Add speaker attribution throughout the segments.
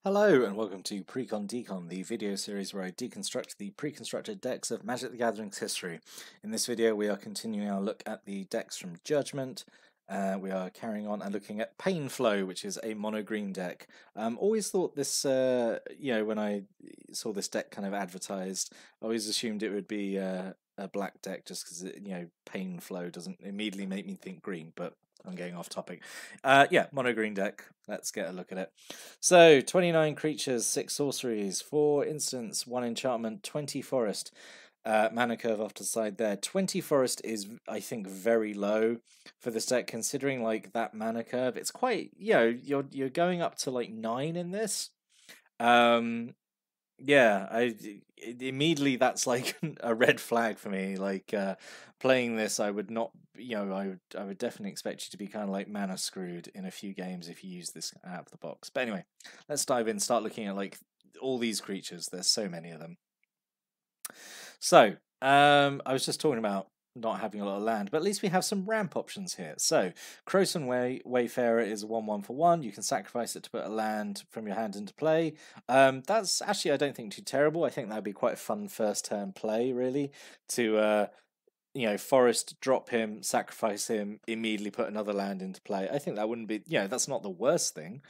Speaker 1: Hello and welcome to Precon Decon, the video series where I deconstruct the pre-constructed decks of Magic the Gathering's history. In this video we are continuing our look at the decks from Judgment. We are carrying on and looking at Painflow, which is a mono-green deck. Always thought this, when I saw this deck kind of advertised, I always assumed it would be a black deck just because, Painflow doesn't immediately make me think green, but I'm getting off topic. Yeah, mono green deck. Let's get a look at it. So, 29 creatures, 6 sorceries, 4 instants, 1 enchantment, 20 forest. Mana curve off to the side there. 20 forest is, I think, very low for this deck, considering like that mana curve. It's quite, you're going up to like 9 in this. Yeah, immediately that's like a red flag for me. Like playing this, I would not, I would definitely expect you to be kind of like mana screwed in a few games if you use this out of the box. But anyway, let's dive in. Start looking at like all these creatures. There's so many of them. So I was just talking about not having a lot of land, but at least we have some ramp options here. So Croson Wayfarer is a 1/1 for 1. You can sacrifice it to put a land from your hand into play. That's actually, I don't think, too terrible. I think that would be quite a fun first turn play, really, to forest, drop him, sacrifice him, immediately put another land into play. I think that wouldn't be, that's not the worst thing.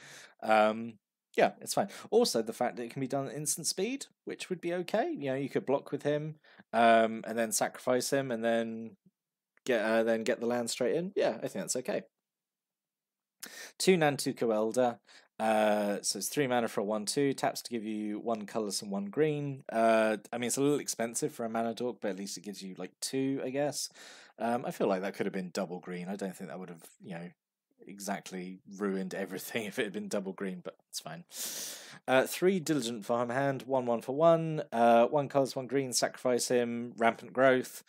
Speaker 1: Yeah, it's fine. Also, the fact that it can be done at instant speed, which would be okay. You could block with him, and then sacrifice him, and then get the land straight in. Yeah, I think that's okay. 2 Nantuko Elder. So it's 3 mana for a 1/2. Taps to give you 1 colourless and 1 green. I mean, it's a little expensive for a mana dork, but at least it gives you like 2, I guess. I feel like that could have been double green. I don't think that would have, exactly ruined everything if it had been double green, but it's fine. 3 Diligent Farmhand, 1/1 for 1. 1 colours, 1 green, sacrifice him, rampant growth.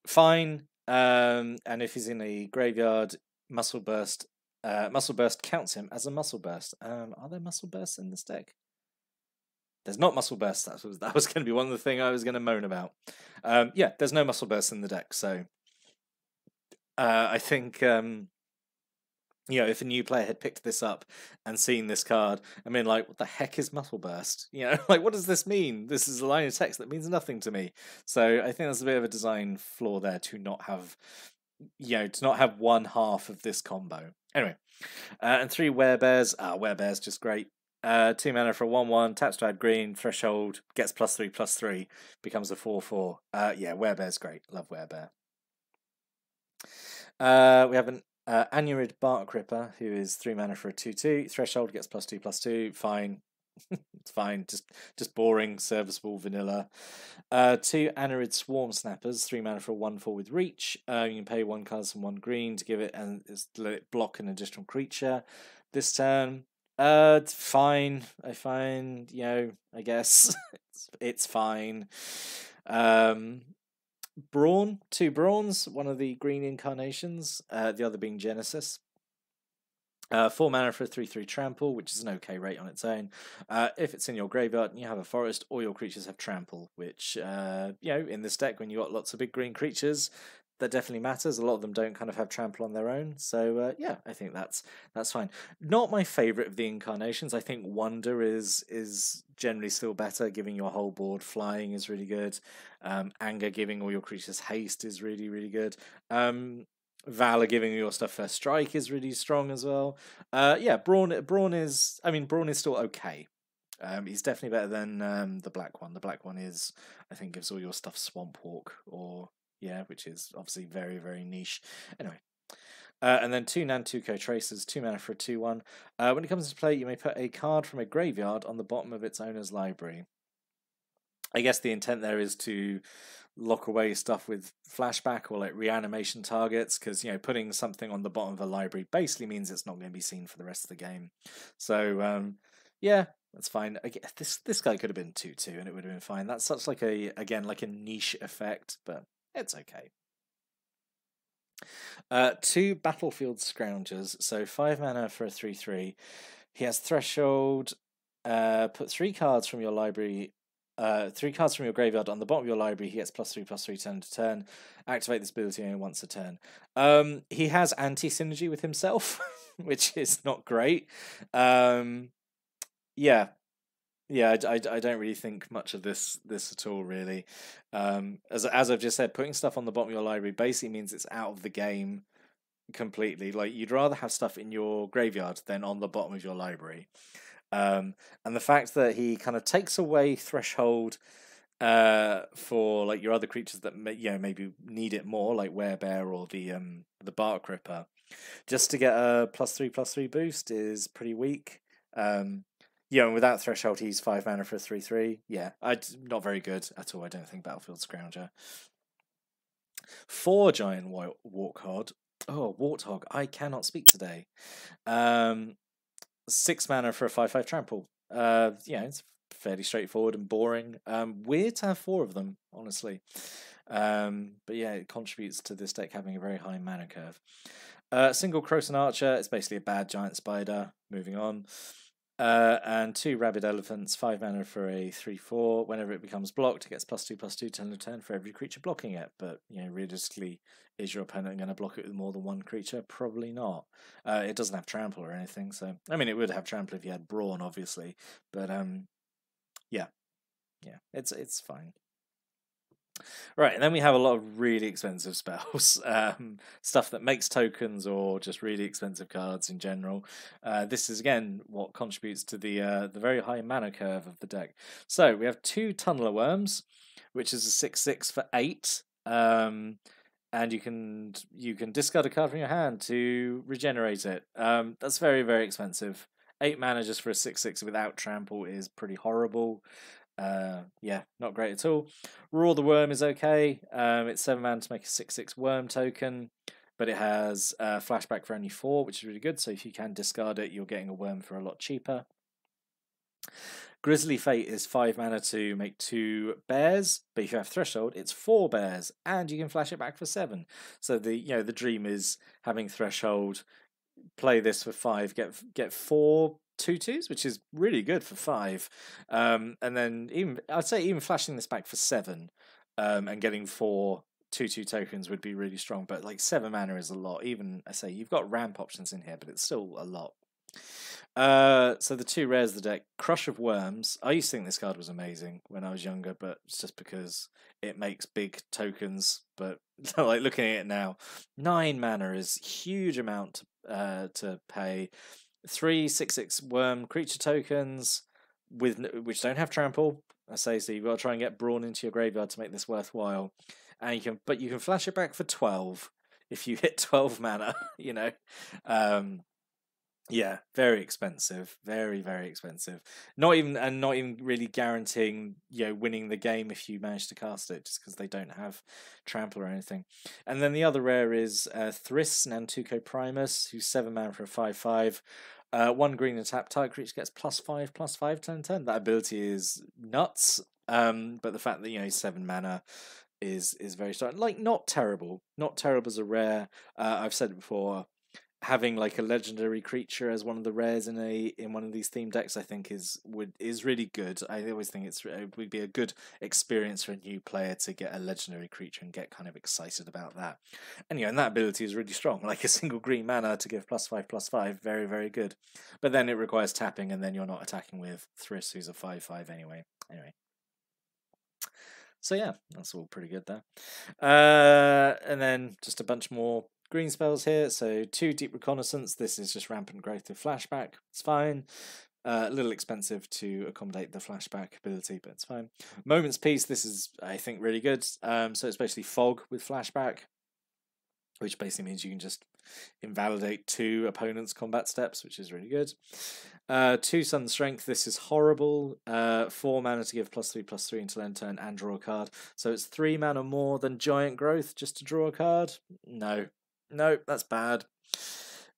Speaker 1: Fine. And if he's in a graveyard, Muscle Burst counts him as a Muscle Burst. Are there Muscle Bursts in this deck? There's not Muscle Bursts. That was going to be one of the things I was going to moan about. Yeah, there's no Muscle Bursts in the deck, so I think if a new player had picked this up and seen this card, I mean, like, what the heck is Muscle Burst? Like, what does this mean? This is a line of text that means nothing to me. So I think there's a bit of a design flaw there to not have, one half of this combo. Anyway, and 3 Werebears. Werebears just great. 2 mana for a 1/1, taps to add green, threshold, gets +3/+3, becomes a 4/4. Yeah, Werebear's great. Love Werebear. We have an Anurid Bark Ripper, who is 3 mana for a 2/2. Threshold gets +2/+2. Fine. It's fine. Just boring, serviceable, vanilla. 2 Anurid Swarm Snappers, 3 mana for a 1/4 with reach. You can pay 1 colours and 1 green to give it and let it block an additional creature this turn. It's fine. I find, I guess it's fine. Brawn, 2 Brawns, one of the green incarnations, the other being Genesis. 4 mana for a 3/3 trample, which is an okay rate on its own. If it's in your graveyard and you have a forest, all your creatures have trample, which, in this deck, when you've got lots of big green creatures, that definitely matters. A lot of them don't kind of have trample on their own. So, yeah, I think that's fine. Not my favourite of the incarnations. I think Wonder is generally still better, giving your whole board flying is really good. Anger, giving all your creatures haste is really, really good. Valor, giving your stuff first strike is really strong as well. Yeah, Brawn is still okay. He's definitely better than the black one. The black one is, I think, gives all your stuff Swamp Walk, which is obviously very, very niche. Anyway. And then 2 Nantuko Tracers, 2 mana for a 2/1. When it comes to play, you may put a card from a graveyard on the bottom of its owner's library. I guess the intent there is to lock away stuff with flashback or like reanimation targets, because putting something on the bottom of a library basically means it's not going to be seen for the rest of the game. So yeah, that's fine. I guess this guy could have been 2/2 and it would have been fine. That's such like a niche effect, but it's okay. 2 Battlefield Scroungers, so 5 mana for a 3/3. He has threshold. Put 3 cards from your library. 3 cards from your graveyard on the bottom of your library. He gets +3/+3 turn to turn. Activate this ability only once a turn. He has anti-synergy with himself, which is not great. Yeah, yeah. I don't really think much of this at all, really. As I've just said, putting stuff on the bottom of your library basically means it's out of the game completely. Like you'd rather have stuff in your graveyard than on the bottom of your library. And the fact that he kind of takes away threshold for like your other creatures that maybe need it more, like Werebear or the Bark Ripper, just to get a +3/+3 boost is pretty weak. And without threshold, he's 5 mana for a 3/3. Yeah, not very good at all. I don't think Battlefield Scrounger. 4 giant warthog. Oh, warthog! I cannot speak today. 6 mana for a 5/5 trample. Yeah, it's fairly straightforward and boring. Weird to have 4 of them, honestly. But yeah, it contributes to this deck having a very high mana curve. Single Croton Archer, it's basically a bad giant spider. Moving on. And 2 Rabid Elephants, 5 mana for a 3/4. Whenever it becomes blocked, it gets +2/+2 turn for every creature blocking it. But realistically, is your opponent going to block it with more than one creature? Probably not. It doesn't have trample or anything, so I mean, it would have trample if you had Brawn, obviously. But yeah, it's fine. Right, and then we have a lot of really expensive spells, stuff that makes tokens or just really expensive cards in general. This is again what contributes to the very high mana curve of the deck. So we have 2 Tunneler Worms, which is a 6/6 for 8. And you can discard a card from your hand to regenerate it. That's very, very expensive. 8 mana just for a 6/6 without trample is pretty horrible. Yeah, not great at all. Roar the Worm is okay. It's 7 mana to make a 6/6 worm token, but it has flashback for only 4, which is really good. So if you can discard it, you're getting a worm for a lot cheaper. Grisly Fate is 5 mana to make 2 bears, but if you have Threshold, it's 4 bears, and you can flash it back for 7. So the dream is having Threshold, play this for 5, get 4 2/2s, which is really good for 5. And then I'd say even flashing this back for 7, and getting 4 2/2 tokens would be really strong. But like 7 mana is a lot. Even I say you've got ramp options in here, but it's still a lot. So the 2 rares of the deck, Crush of Worms. I used to think this card was amazing when I was younger, but it's just because it makes big tokens. But like looking at it now, 9 mana is huge amount to pay. 3 6/6 worm creature tokens which don't have trample. I say so. You've got to try and get Brawn into your graveyard to make this worthwhile, and you can flash it back for 12 if you hit 12 mana. Yeah, very expensive, very, very expensive. Not even really guaranteeing winning the game if you manage to cast it, just because they don't have trample or anything. And then the other rare is Thriss Nantuko Primus, who's 7 mana for a 5/5. 1 green and tap target creature gets +5/+5 turn. That ability is nuts. But the fact that he's 7 mana is very strong. Like not terrible as a rare. I've said it before. Having like a legendary creature as one of the rares in one of these theme decks, I think is really good. I always think it would be a good experience for a new player to get a legendary creature and get kind of excited about that. And that ability is really strong. Like a single green mana to give +5/+5, very, very good. But then it requires tapping, and then you're not attacking with Thriss, who's a 5/5 anyway. So yeah, that's all pretty good there. And then just a bunch more green spells here. So 2 Deep Reconnaissance. This is just rampant growth of flashback. It's fine. A little expensive to accommodate the flashback ability, but it's fine. Moment's Peace. This is, I think, really good. So it's basically fog with flashback, which basically means you can just invalidate 2 opponents' combat steps, which is really good. 2 Sun Strength, this is horrible. 4 mana to give +3/+3 until end turn and draw a card. So it's 3 mana more than Giant Growth just to draw a card? No, that's bad.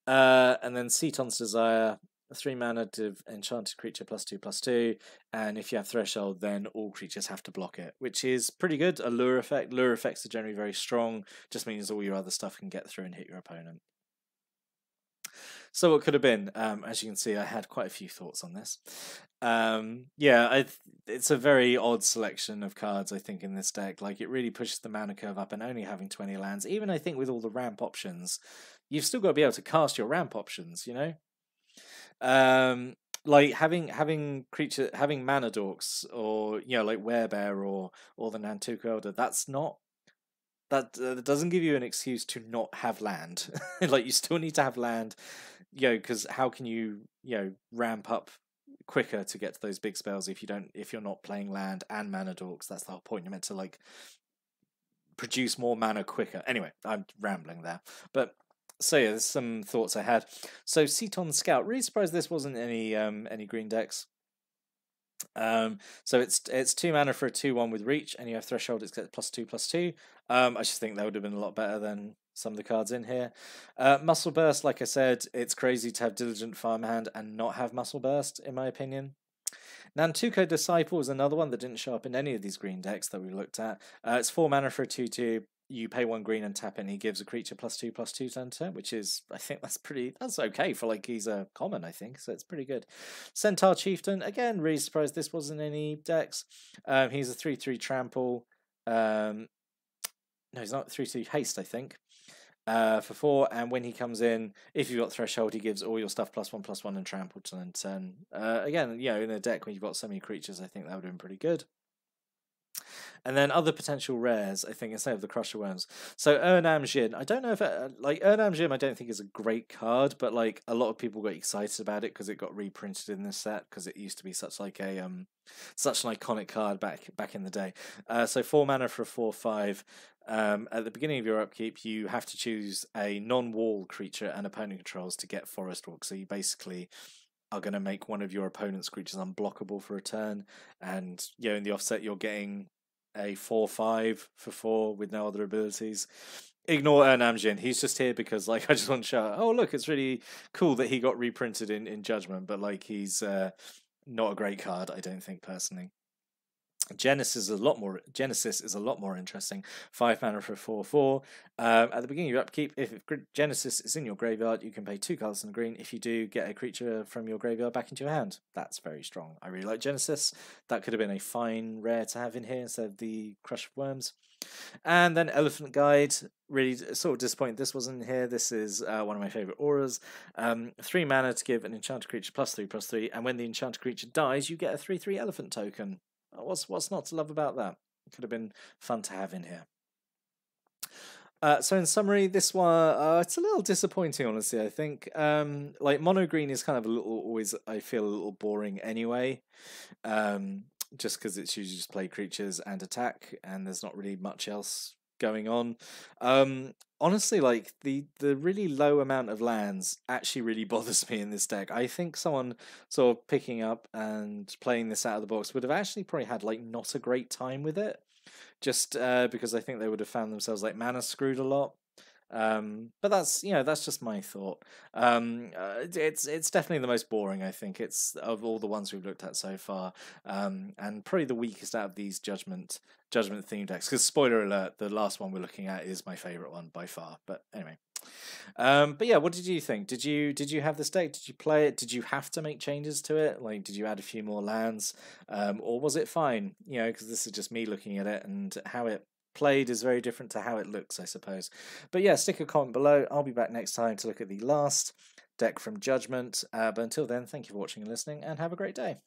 Speaker 1: And then Ceton's Desire, 3 mana to enchanted creature +2/+2, and if you have Threshold, then all creatures have to block it, which is pretty good. A lure effect. Lure effects are generally very strong, just means all your other stuff can get through and hit your opponent. So what could have been? As you can see, I had quite a few thoughts on this. It's a very odd selection of cards, I think, in this deck. Like, it really pushes the mana curve up, and only having 20 lands, even I think with all the ramp options, you've still got to be able to cast your ramp options, like having mana dorks, or like werebear, or the Nantuko Elder. That's not that doesn't give you an excuse to not have land. Like, you still need to have land, because how can you ramp up quicker to get to those big spells if you're not playing land and mana dorks? That's the whole point. You're meant to like produce more mana quicker. Anyway, I'm rambling there, but so yeah, there's some thoughts I had. So Ceton Scout, really surprised this wasn't any green decks. So it's 2 mana for a 2/1 with reach, and you have threshold. It's +2/+2. I just think that would have been a lot better than some of the cards in here. Muscle Burst, like I said, it's crazy to have Diligent Farmhand and not have Muscle Burst, in my opinion. Nantuko Disciple is another one that didn't show up in any of these green decks that we looked at. It's 4 mana for a 2/2. You pay 1 green and tap it, and he gives a creature +2/+2 turn, which is, I think that's okay for, like, he's a common, I think, so it's pretty good. Centaur Chieftain, again, really surprised this wasn't any decks. He's a 3/3 trample. No, he's not 3/3 haste, I think. For 4, and when he comes in, if you've got threshold, he gives all your stuff +1/+1 and trample to turn. Again, in a deck when you've got so many creatures, I think that would have been pretty good. And then other potential rares, I think, instead of the Crusher Worms. So Urnam Jin, I don't know if Urnam Jin, I don't think is a great card, but like a lot of people got excited about it because it got reprinted in this set, because it used to be such like a such an iconic card back in the day. So 4 mana for a 4/5. At the beginning of your upkeep, you have to choose a non-wall creature and opponent controls to get Forest Walk. So you basically are going to make one of your opponent's creatures unblockable for a turn, and in the offset you're getting a 4/5 for 4 with no other abilities. Ignore Urnam Jin. He's just here because, like, I just want to show, oh look, it's really cool that he got reprinted in Judgment, but like he's not a great card, I don't think, personally. Genesis is a lot more interesting. 5 mana for 4/4. At the beginning of your upkeep, if Genesis is in your graveyard, you can pay 2 colors and green. If you do, get a creature from your graveyard back into your hand. That's very strong. I really like Genesis. That could have been a fine rare to have in here instead of the Crush of Worms. And then Elephant Guide, really sort of disappointed this wasn't here. This is one of my favorite auras. 3 mana to give an enchanted creature +3/+3, and when the enchanted creature dies, you get a 3/3 elephant token. What's not to love about that? It could have been fun to have in here. So in summary, this one, it's a little disappointing, honestly. I think like mono green is kind of always, I feel, a little boring anyway. Just because it's usually just play creatures and attack, and there's not really much else going on. Honestly, like the really low amount of lands actually really bothers me in this deck. I think someone sort of picking up and playing this out of the box would have actually probably had like not a great time with it, just because I think they would have found themselves like mana screwed a lot. But that's just my thought. It's definitely the most boring, I think. It's of all the ones we've looked at so far, and probably the weakest out of these judgment theme decks. Because spoiler alert, the last one we're looking at is my favorite one by far. But anyway, but yeah, what did you think? Did you have this deck? Did you play it? Did you have to make changes to it? Like, did you add a few more lands, or was it fine? Because this is just me looking at it, and how it played is very different to how it looks, I suppose. But yeah, stick a comment below. I'll be back next time to look at the last deck from Judgment. But until then, thank you for watching and listening, and have a great day.